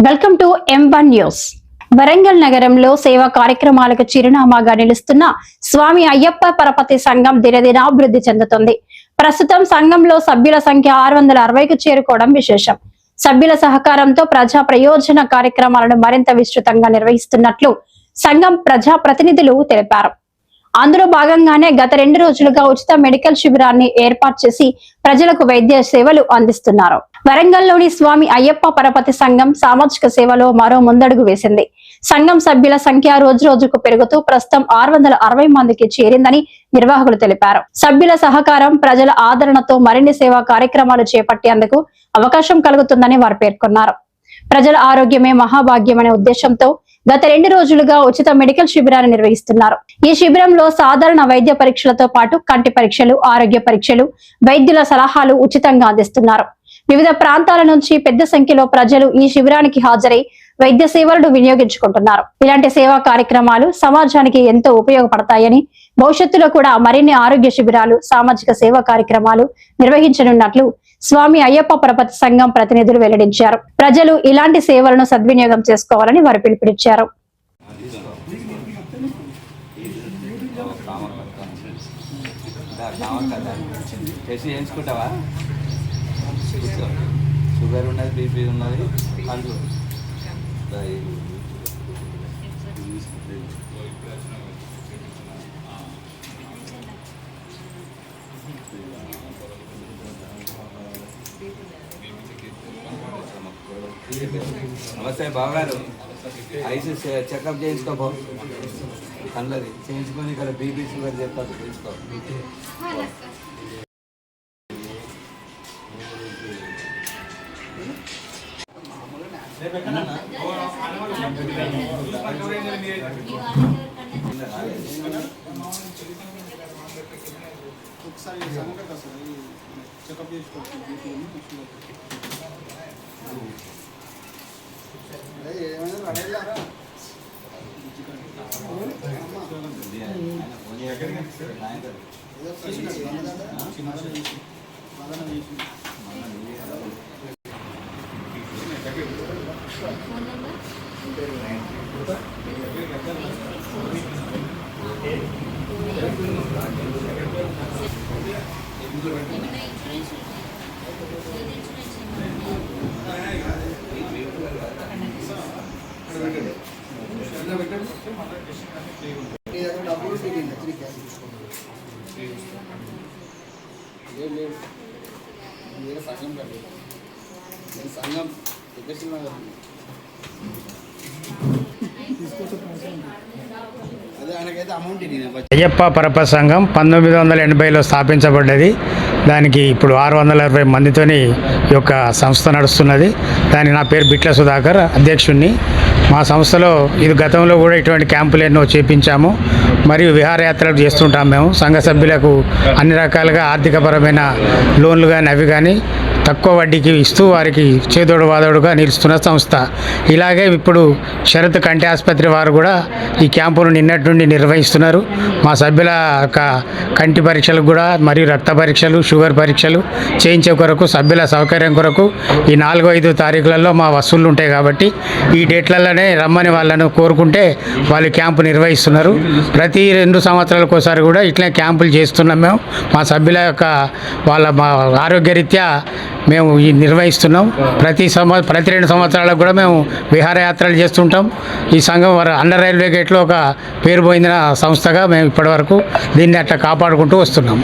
Welcome to M1 news. Warangal నగరంలో సేవా కార్యక్రమాలకు చిరునామాగా నిలుస్తున్న స్వామి అయ్యప్ప పరపతి సంఘం దినదినాభివృద్ధి చెందుతుంది. ప్రస్తుతం సంఘంలో సభ్యుల సంఖ్య 660కు చేరుకోవడం విశేషం. సభ్యుల సహకారంతో ప్రజా ప్రయోజన కార్యక్రమాలను మరింత విస్తృతంగా నిర్వహిస్తున్నట్లు సంఘం ప్రజా ప్రతినిధులు తెలిపారు. అందులో భాగంగానే గత 2 రోజులుగా ఉచిత మెడికల్ శిబిరాన్ని ఏర్పాటు చేసి ప్రజలకు వైద్య సేవలు అందిస్తున్నారు. వరంగల్లోని స్వామి అయ్యప్ప పరపతి సంఘం సామాజిక సేవలో మరో ముందడుగు వేసింది. సంఘం సభ్యుల సంఖ్య రోజుకు పెరుగుతూ ప్రస్తుతం 660 మందికి చేరిందని నిర్వాహకులు తెలిపారు. సభ్యుల సహకారం, ప్రజల ఆదరణతో మరిన్ని సేవా కార్యక్రమాలు చేపట్టేందుకు అవకాశం కలుగుతుందని వారు పేర్కొన్నారు. ప్రజల ఆరోగ్యమే మహాభాగ్యమనే ఉద్దేశంతో గత 2 రోజులుగా ఉచిత మెడికల్ శిబిరాన్ని నిర్వహిస్తున్నారు. ఈ శిబిరంలో సాధారణ వైద్య పరీక్షలతో పాటు కంటి పరీక్షలు, ఆరోగ్య పరీక్షలు, వైద్యుల సలహాలు ఉచితంగా అందిస్తున్నారు. వివిధ ప్రాంతాల నుంచి పెద్ద సంఖ్యలో ప్రజలు ఈ శిబిరానికి హాజరై వైద్య సేవలను వినియోగించుకుంటున్నారు. ఇలాంటి సేవా కార్యక్రమాలు సమాజానికి ఎంతో ఉపయోగపడతాయని, భవిష్యత్తులో కూడా మరిన్ని ఆరోగ్య శిబిరాలు, సామాజిక సేవా కార్యక్రమాలు నిర్వహించనున్నట్లు స్వామి అయ్యప్ప పరపతి సంఘం ప్రతినిధులు వెల్లడించారు. ప్రజలు ఇలాంటి సేవలను సద్వినియోగం చేసుకోవాలని వారు పిలుపునిచ్చారు. షుగర్ ఉన్నది, బీపీ ఉన్నది, అందులో నమస్తే బావగారు, ఐస్ చెకప్ చేయించుకోబో, కళ్ళది చేయించుకొని ఇక్కడ బీపీ షుగర్ చెప్తారు తెలుసుకో. ఒకసారి చెకప్ చేసుకోవచ్చు. సంఘం అయ్యప్ప పరపతి సంఘం 1980లో స్థాపించబడ్డది. దానికి ఇప్పుడు 660 మందితోని ఈ యొక్క సంస్థ నడుస్తున్నది. దాని నా పేరు బిట్ల సుధాకర్, అధ్యక్షుడిని. మా సంస్థలో ఇది గతంలో కూడా ఇటువంటి క్యాంపులు ఎన్నో చేపించాము. మరియు విహారయాత్రలు చేస్తుంటాం. మేము సంఘ సభ్యులకు అన్ని రకాలుగా ఆర్థికపరమైన లోన్లు కానీ అవి కానీ తక్కువ వడ్డీకి ఇస్తూ వారికి చేదోడు వాదోడుగా నిలుస్తున్న సంస్థ. ఇలాగే ఇప్పుడు షరత్ కంటి ఆసుపత్రి వారు కూడా ఈ క్యాంపును నిన్నటి నుండి నిర్వహిస్తున్నారు. మా సభ్యుల కంటి పరీక్షలకు కూడా మరియు రక్త పరీక్షలు, షుగర్ పరీక్షలు చేయించే కొరకు సభ్యుల సౌకర్యం కొరకు ఈ 4-5 తారీఖులలో మా వసూళ్ళు ఉంటాయి కాబట్టి ఈ డేట్లలోనే రమ్మని వాళ్ళను కోరుకుంటే వాళ్ళు క్యాంపు నిర్వహిస్తున్నారు. ప్రతి 2 సంవత్సరాలకు ఒకసారి కూడా ఇట్లా క్యాంపులు చేస్తున్నాం. మేము మా సభ్యుల యొక్క వాళ్ళ ఆరోగ్యరీత్యా మేము నిర్వహిస్తున్నాం. ప్రతి 2 సంవత్సరాలకు కూడా మేము విహారయాత్రలు చేస్తుంటాం. ఈ సంఘం అండర్ రైల్వే గేట్లో ఒక పేరు పోయిన సంస్థగా మేము ఇప్పటివరకు దీన్ని అట్లా కాపాడుకుంటూ వస్తున్నాం.